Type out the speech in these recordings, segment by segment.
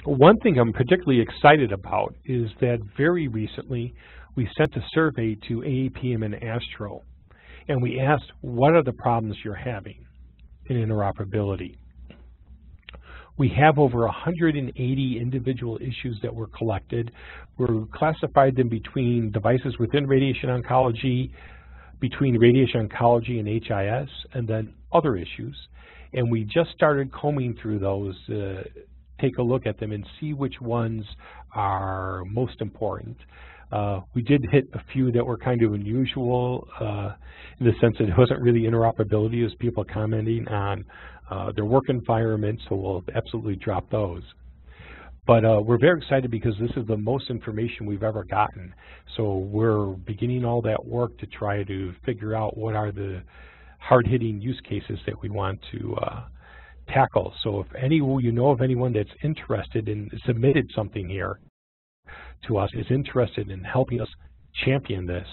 One thing I'm particularly excited about is that very recently we sent a survey to AAPM and ASTRO, and we asked, what are the problems you're having in interoperability? We have over 180 individual issues that were collected. We classified them between devices within radiation oncology, between radiation oncology and HIS, and then other issues. And we just started combing through those, take a look at them and see which ones are most important. We did hit a few that were kind of unusual in the sense that it wasn't really interoperability, as people commenting on their work environment, so we'll absolutely drop those. But we're very excited because this is the most information we've ever gotten. So we're beginning all that work to try to figure out what are the hard-hitting use cases that we want to tackle. So if you know of anyone that's interested and submitted something here to us, is interested in helping us champion this,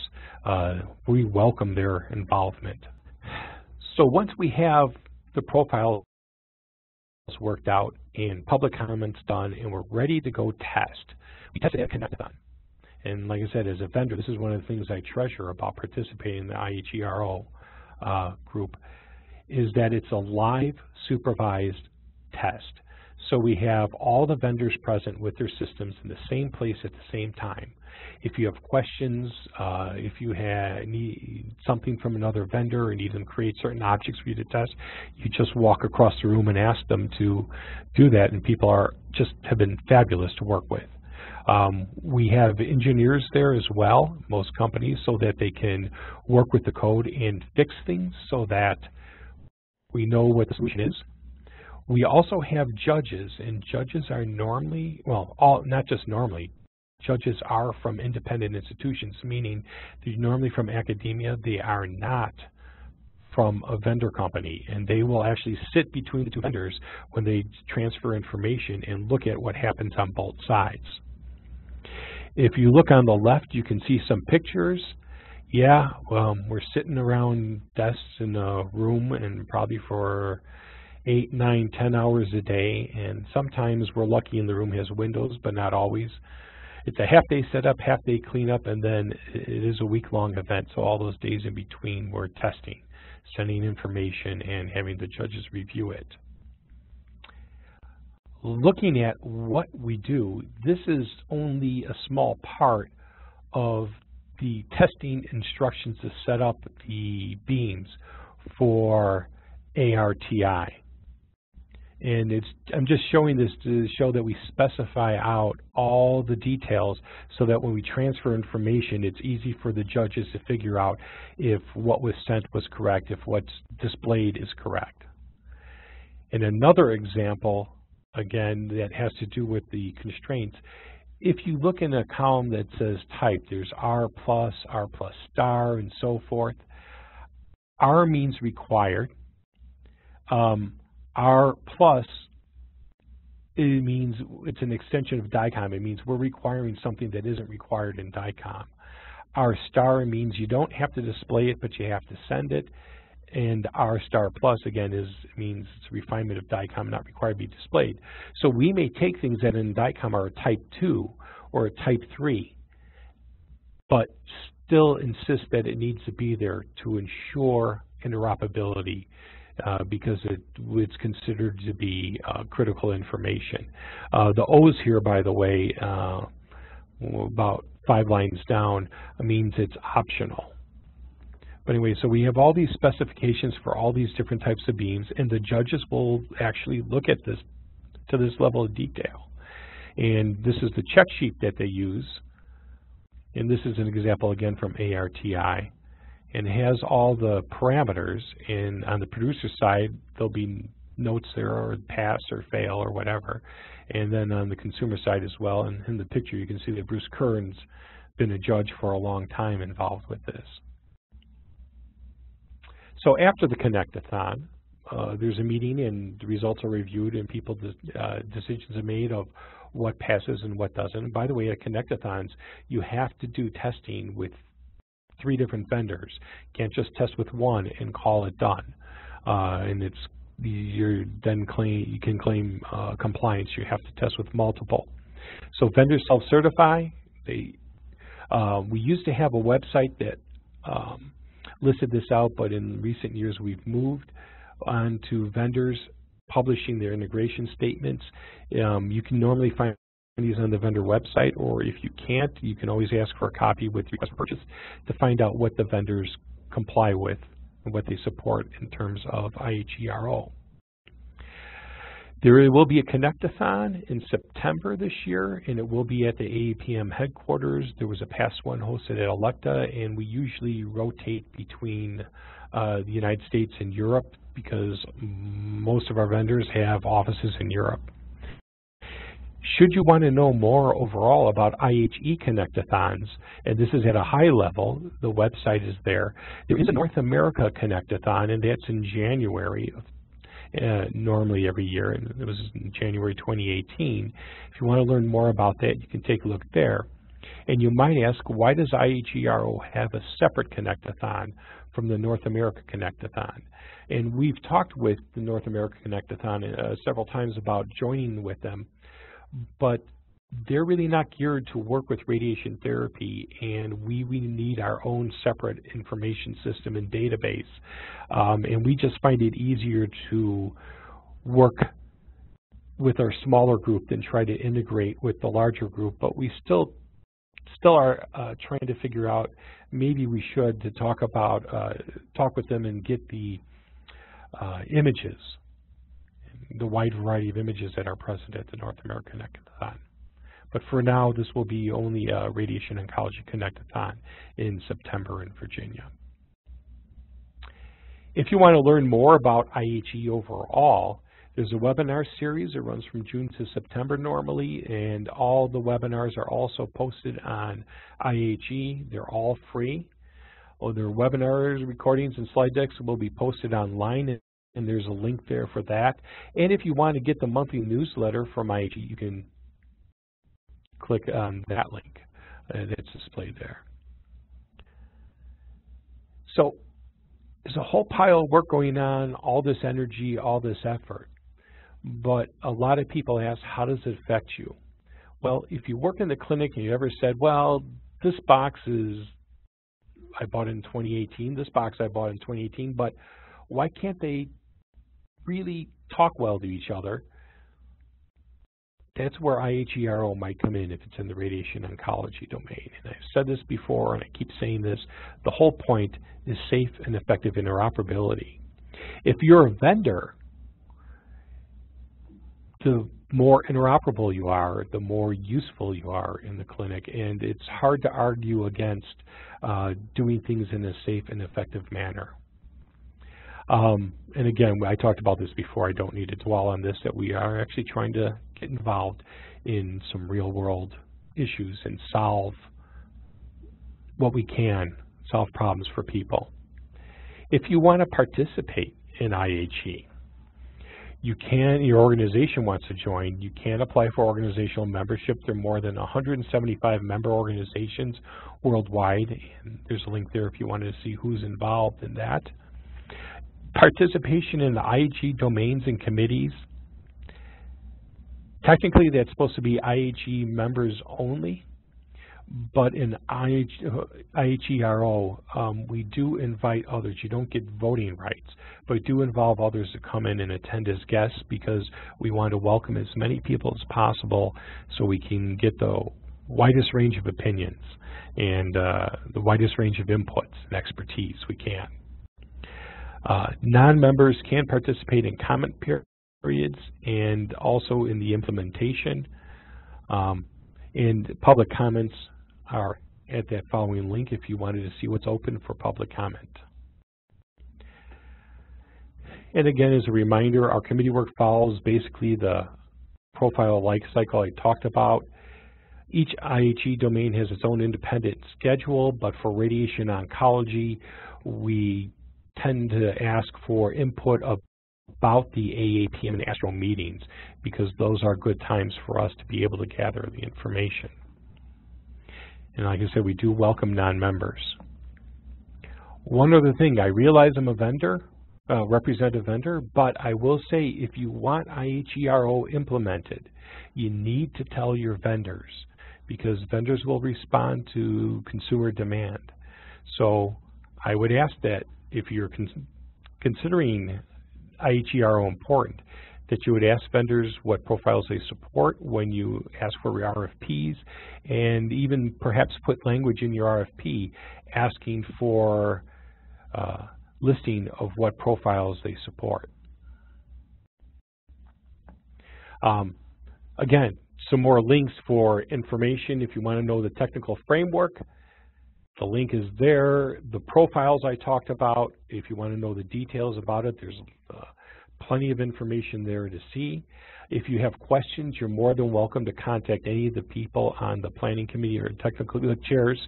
we welcome their involvement. So once we have the profiles worked out and public comments done and we're ready to go test, we test it at Connectathon. And like I said, as a vendor, this is one of the things I treasure about participating in the IHE-RO group, is that it's a live supervised test. So we have all the vendors present with their systems in the same place at the same time. If you have questions, if you need something from another vendor and need them create certain objects for you to test, you just walk across the room and ask them to do that, and people have been fabulous to work with. We have engineers there as well, most companies, so that they can work with the code and fix things so that we know what the solution is. We also have judges, and judges are normally, well, not just normally, judges are from independent institutions, meaning they're normally from academia. They are not from a vendor company, and they will actually sit between the two vendors when they transfer information and look at what happens on both sides. If you look on the left, you can see some pictures. Yeah, we're sitting around desks in a room and probably for 8, 9, 10 hours a day, and sometimes we're lucky and the room has windows, but not always. It's a half-day setup, half-day cleanup, and then it is a week-long event, so all those days in between we're testing, sending information, and having the judges review it. Looking at what we do, this is only a small part of the testing instructions to set up the beams for ARTI. And I'm just showing this to show that we specify out all the details so that when we transfer information, it's easy for the judges to figure out if what was sent was correct, if what's displayed is correct. And another example, again, that has to do with the constraints. If you look in a column that says type, there's R+, R+ star, and so forth. R means required. R+, it means it's an extension of DICOM. It means we're requiring something that isn't required in DICOM. R star means you don't have to display it, but you have to send it. And R star plus, again, means it's a refinement of DICOM, not required to be displayed. So we may take things that in DICOM are a type 2 or a type 3, but still insist that it needs to be there to ensure interoperability because it's considered to be critical information. The O's here, by the way, about 5 lines down, means it's optional. But anyway, so we have all these specifications for all these different types of beams, and the judges will actually look at this to this level of detail. And this is the check sheet that they use. And this is an example, again, from ARTI. And it has all the parameters. And on the producer side, there'll be notes there, or pass or fail or whatever. And then on the consumer side as well, and in the picture you can see that Bruce Kern's been a judge for a long time involved with this. So after the Connectathon, there's a meeting and the results are reviewed and decisions are made of what passes and what doesn't. And by the way, at Connectathons, you have to do testing with 3 different vendors. You can't just test with one and call it done. And it's you can claim compliance. You have to test with multiple. So vendors self-certify. We used to have a website that listed this out, but in recent years we've moved on to vendors publishing their integration statements. You can normally find these on the vendor website, or if you can't, you can always ask for a copy with request for purchase to find out what the vendors comply with and what they support in terms of IHE-RO. There will be a Connectathon in September this year, and it will be at the AAPM headquarters. There was a past one hosted at Electa, and we usually rotate between the United States and Europe because most of our vendors have offices in Europe. Should you want to know more overall about IHE Connectathons, and this is at a high level, the website is there. There is a North America Connectathon, and that's in January of normally every year, and it was in January 2018. If you want to learn more about that, you can take a look there. And you might ask, why does IHE-RO have a separate Connectathon from the North America Connectathon? And we've talked with the North America Connectathon several times about joining with them, but they're really not geared to work with radiation therapy, and we need our own separate information system and database. And we just find it easier to work with our smaller group than try to integrate with the larger group, but we still are trying to figure out maybe we should to talk with them and get the images, the wide variety of images that are present at the North American Connectathon. But for now, this will be only a Radiation Oncology Connectathon in September in Virginia. If you want to learn more about IHE overall, there's a webinar series that runs from June to September normally, and all the webinars are also posted on IHE. They're all free. Their webinars, recordings, and slide decks will be posted online, and there's a link there for that. And if you want to get the monthly newsletter from IHE, you can click on that link. It's displayed there. So there's a whole pile of work going on, all this energy, all this effort. But a lot of people ask, how does it affect you? Well, if you work in the clinic and you ever said, well, this box I bought in 2018, this box I bought in 2018, but why can't they really talk well to each other? That's where IHE-RO might come in if it's in the radiation oncology domain. And I've said this before, and I keep saying this, the whole point is safe and effective interoperability. If you're a vendor, the more interoperable you are, the more useful you are in the clinic, and it's hard to argue against doing things in a safe and effective manner. And again, I talked about this before, I don't need to dwell on this, that we are actually trying to get involved in some real world issues and solve what we can, solve problems for people. If you want to participate in IHE, you can, your organization wants to join, you can apply for organizational membership. There are more than 175 member organizations worldwide, and there's a link there if you wanted to see who's involved in that. Participation in the IHE domains and committees. Technically, that's supposed to be IHE members only, but in IHE-RO, we do invite others. You don't get voting rights, but we do involve others to come in and attend as guests because we want to welcome as many people as possible so we can get the widest range of opinions and the widest range of inputs and expertise we can. Non-members can participate in comment periods and also in the implementation. And public comments are at that following link if you wanted to see what's open for public comment. And again, as a reminder, our committee work follows basically the profile life cycle I talked about. Each IHE domain has its own independent schedule, but for radiation oncology, we tend to ask for input about the AAPM and ASTRO meetings because those are good times for us to be able to gather the information. And like I said, we do welcome non-members. One other thing, I realize I'm a vendor, representative vendor, but I will say if you want IHE-RO implemented, you need to tell your vendors, because vendors will respond to consumer demand. So I would ask that if you're considering IHE-RO important, that you would ask vendors what profiles they support when you ask for RFPs, and even perhaps put language in your RFP asking for listing of what profiles they support. Again, some more links for information if you want to know the technical framework. The link is there. The profiles I talked about, if you want to know the details about it, there's plenty of information there to see. If you have questions, you're more than welcome to contact any of the people on the planning committee or technical chairs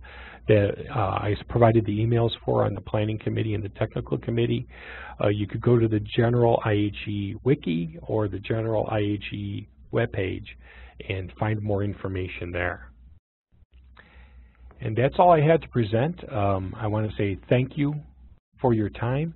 that I provided the emails for on the planning committee and the technical committee. You could go to the general IHE Wiki or the general IHE webpage and find more information there. And that's all I had to present. I want to say thank you for your time.